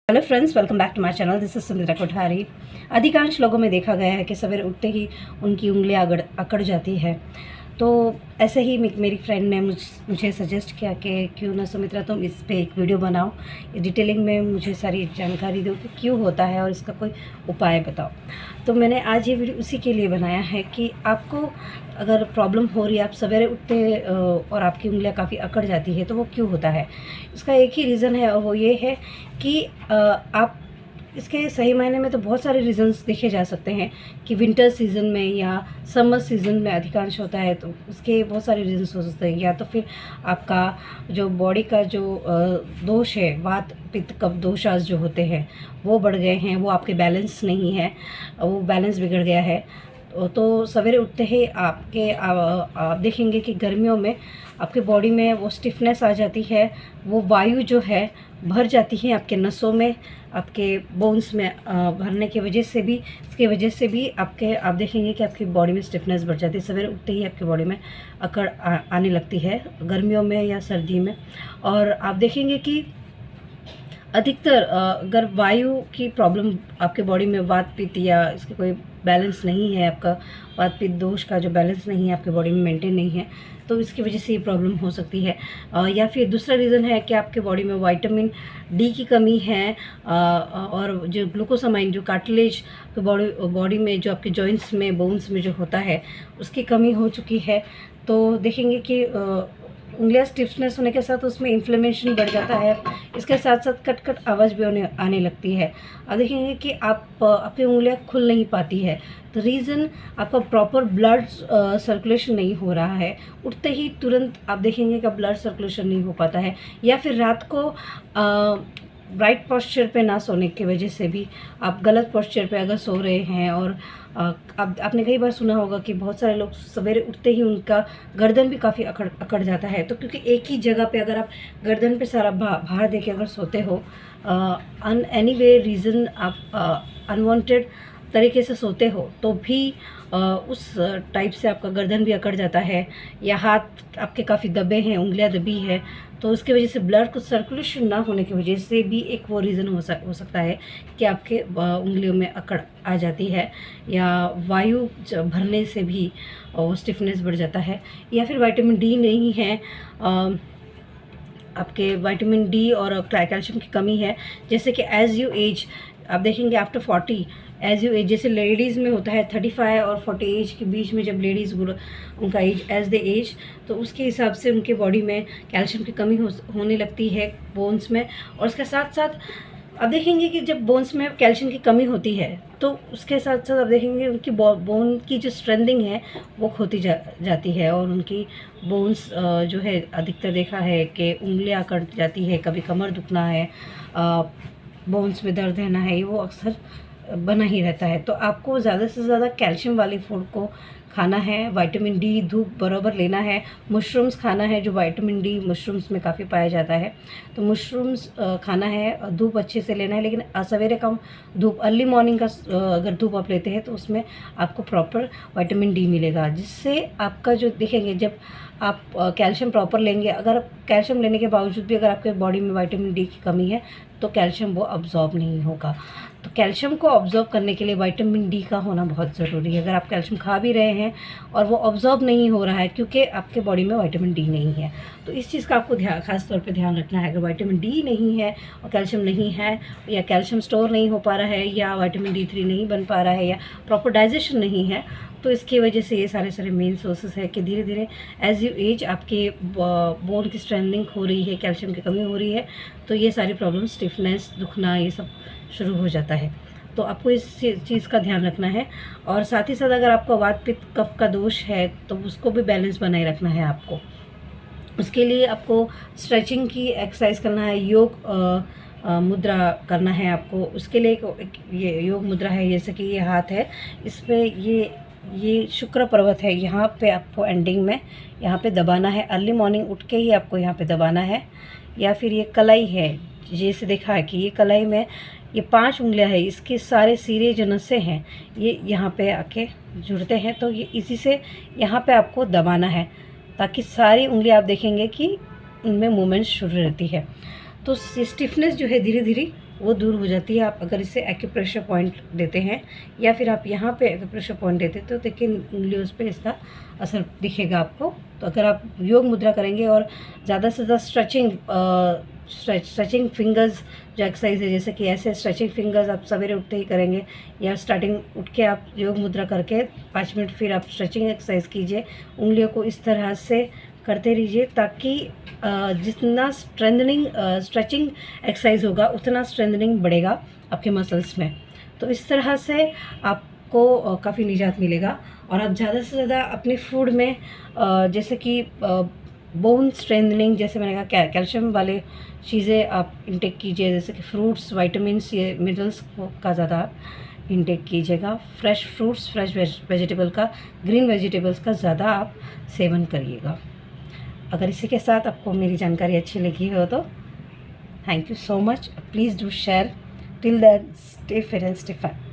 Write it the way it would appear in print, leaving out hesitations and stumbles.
Hello friends, welcome back to my channel. This is Sumitra Kothari. अधिकांश लोगों में देखा गया है कि सवेरे उठते ही उनकी उंगलियां अकड़ जाती है। तो ऐसे ही मेरी फ्रेंड ने मुझे सजेस्ट किया कि क्यों ना सुमित्रा तुम इस पे एक वीडियो बनाओ, डिटेलिंग में मुझे सारी जानकारी दो कि क्यों होता है और इसका कोई उपाय बताओ। तो मैंने आज ये वीडियो उसी के लिए बनाया है कि आपको अगर प्रॉब्लम हो रही है, आप सवेरे उठते और आपकी उंगलियां काफ़ी अकड़ जाती है, तो वो क्यों होता है। इसका एक ही रीज़न है और वो ये है कि आप इसके सही मायने में तो बहुत सारे रीज़न्स देखे जा सकते हैं कि विंटर सीज़न में या समर सीज़न में अधिकांश होता है, तो उसके बहुत सारे रीज़न्स हो सकते हैं। या तो फिर आपका जो बॉडी का जो दोष है, वात पित्त कफ दोषास जो होते हैं वो बढ़ गए हैं, वो आपके बैलेंस नहीं है, वो बैलेंस बिगड़ गया है। तो सवेरे उठते ही आप देखेंगे कि गर्मियों में आपके बॉडी में वो स्टिफनेस आ जाती है, वो वायु जो है भर जाती है आपके नसों में, आपके बोन्स में भरने की वजह से भी, इसके वजह से भी आप देखेंगे कि आपकी बॉडी में स्टिफनेस बढ़ जाती है। सवेरे उठते ही आपकी बॉडी में अकड़ आने लगती है, गर्मियों में या सर्दी में। और आप देखेंगे कि अधिकतर अगर वायु की प्रॉब्लम आपके बॉडी में, वात पित्त या इसके कोई बैलेंस नहीं है, आपका वात पित्त दोष का जो बैलेंस नहीं है आपके बॉडी में, मेंटेन नहीं है, तो इसकी वजह से ये प्रॉब्लम हो सकती है। या फिर दूसरा रीज़न है कि आपके बॉडी में विटामिन डी की कमी है, और जो ग्लूकोसामाइन जो कार्टिलेज के बॉडी में जो आपके जॉइंट्स में, बोन्स में जो होता है, उसकी कमी हो चुकी है। तो देखेंगे कि उंगलियां स्टिफनेस होने के साथ उसमें इन्फ्लेमेशन बढ़ जाता है, इसके साथ साथ कट कट आवाज़ भी आने लगती है। अब देखेंगे कि आपकी उंगलियां खुल नहीं पाती है, तो रीज़न आपका प्रॉपर ब्लड सर्कुलेशन नहीं हो रहा है। उठते ही तुरंत आप देखेंगे कि ब्लड सर्कुलेशन नहीं हो पाता है, या फिर रात को राइट पोस्चर पे ना सोने की वजह से भी आप गलत पोस्चर पे अगर सो रहे हैं। और आपने कई बार सुना होगा कि बहुत सारे लोग सवेरे उठते ही उनका गर्दन भी काफ़ी अकड़ जाता है। तो क्योंकि एक ही जगह पे अगर आप गर्दन पे सारा भार दे के अगर सोते हो, एनी वे रीज़न आप अनवांटेड तरीके से सोते हो, तो भी उस टाइप से आपका गर्दन भी अकड़ जाता है, या हाथ आपके काफ़ी दबे हैं, उंगलियां दबी है, तो उसकी वजह से ब्लड को सर्कुलेशन ना होने की वजह से भी एक वो रीज़न हो सकता है कि आपके उंगलियों में अकड़ आ जाती है, या वायु भरने से भी स्टिफनेस बढ़ जाता है। या फिर विटामिन डी नहीं है, आपके विटामिन डी और कैल्शियम की कमी है। जैसे कि एज यू एज, आप देखेंगे आफ्टर 40, एज यू एज, जैसे लेडीज़ में होता है 35 और 40 एज के बीच में, जब लेडीज़ उनका एज एज द एज, तो उसके हिसाब से उनके बॉडी में कैल्शियम की कमी होने लगती है बोन्स में। और उसके साथ साथ आप देखेंगे कि जब बोन्स में कैल्शियम की कमी होती है, तो उसके साथ साथ आप देखेंगे उनकी बोन की जो स्ट्रेंथिंग है वो खोती जाती है, और उनकी बोन्स जो है, अधिकतर देखा है कि उंगलियां कट जाती है, कभी कमर दुखना है, बोन्स में दर्द रहना है, ये वो अक्सर बना ही रहता है। तो आपको ज़्यादा से ज़्यादा कैल्शियम वाली फूड को खाना है, विटामिन डी धूप बराबर लेना है, मशरूम्स खाना है, जो विटामिन डी मशरूम्स में काफ़ी पाया जाता है, तो मशरूम्स खाना है, धूप अच्छे से लेना है। लेकिन सवेरे कम धूप, अर्ली मॉर्निंग का अगर धूप आप लेते हैं तो उसमें आपको प्रॉपर विटामिन डी मिलेगा, जिससे आपका जो देखेंगे, जब आप कैल्शियम प्रॉपर लेंगे, अगर कैल्शियम लेने के बावजूद भी अगर आपके बॉडी में विटामिन डी की कमी है, तो कैल्शियम वो अब्जॉर्ब नहीं होगा। तो कैल्शियम को ऑब्जॉर्ब करने के लिए विटामिन डी का होना बहुत ज़रूरी है। अगर आप कैल्शियम खा भी रहे हैं और वो ऑब्जॉर्ब नहीं हो रहा है क्योंकि आपके बॉडी में विटामिन डी नहीं है, तो इस चीज़ का आपको खास तौर पे ध्यान रखना है। अगर विटामिन डी नहीं है और कैल्शियम नहीं है, या कैल्शियम स्टोर नहीं हो पा रहा है, या विटामिन D3 नहीं बन पा रहा है, या प्रॉपर डाइजेशन नहीं है, तो इसकी वजह से ये सारे मेन सोर्सेस है कि धीरे धीरे एज यू एज आपके बोन की स्ट्रेंथनिंग हो रही है, कैल्शियम की कमी हो रही है, तो ये सारी प्रॉब्लम, स्टिफनेस, दुखना, ये सब शुरू हो जाता है। तो आपको इस चीज़ का ध्यान रखना है। और साथ ही साथ अगर आपका वात पित्त कफ का दोष है, तो उसको भी बैलेंस बनाए रखना है आपको। उसके लिए आपको स्ट्रेचिंग की एक्सरसाइज करना है, योग मुद्रा करना है आपको। उसके लिए ये योग मुद्रा है, जैसे कि ये हाथ है, इस पर ये शुक्र पर्वत है, यहाँ पे आपको एंडिंग में यहाँ पे दबाना है। अर्ली मॉर्निंग उठ के ही आपको यहाँ पे दबाना है। या फिर ये कलाई है, जैसे देखा है कि ये कलाई में ये 5 उंगलियां है, इसके सारे सिरे जो नसें हैं ये यहाँ पे आके जुड़ते हैं, तो ये इसी से यहाँ पे आपको दबाना है, ताकि सारी उंगलियां आप देखेंगे कि उनमें मूवमेंट शुरू रहती है। तो स्टिफनेस जो है धीरे धीरे वो दूर हो जाती है। आप अगर इसे एक्यूप्रेशर पॉइंट देते हैं या फिर आप यहाँ पे एक्यूप्रेशर पॉइंट देते हैं तो देखिए उंगलियों पे इसका असर दिखेगा आपको। तो अगर आप योग मुद्रा करेंगे और ज़्यादा से ज़्यादा स्ट्रेचिंग फिंगर्स जो एक्सरसाइज है, जैसे कि ऐसे स्ट्रेचिंग फिंगर्स आप सवेरे उठते ही करेंगे या स्टार्टिंग उठ के आप योग मुद्रा करके 5 मिनट फिर आप स्ट्रेचिंग एक्सरसाइज कीजिए। उंगलियों को इस तरह से करते रहिए ताकि जितना स्ट्रेचिंग एक्सरसाइज होगा उतना स्ट्रेंथनिंग बढ़ेगा आपके मसल्स में। तो इस तरह से आपको काफ़ी निजात मिलेगा। और आप ज़्यादा से ज़्यादा अपने फूड में जैसे कि बोन स्ट्रेंथनिंग, जैसे मैंने कहा कैल्शियम वाले चीज़ें आप इंटेक कीजिए, जैसे कि फ्रूट्स, विटामिन्स, ये मिनरल्स का ज़्यादा आप इंटेक कीजिएगा। फ्रेश फ्रूट्स, फ्रेश वेजिटेबल का, ग्रीन वेजिटेबल्स का ज़्यादा आप सेवन करिएगा। अगर इसी के साथ आपको मेरी जानकारी अच्छी लगी हो तो thank you so much. Please do share. Till then stay fit and stay fat.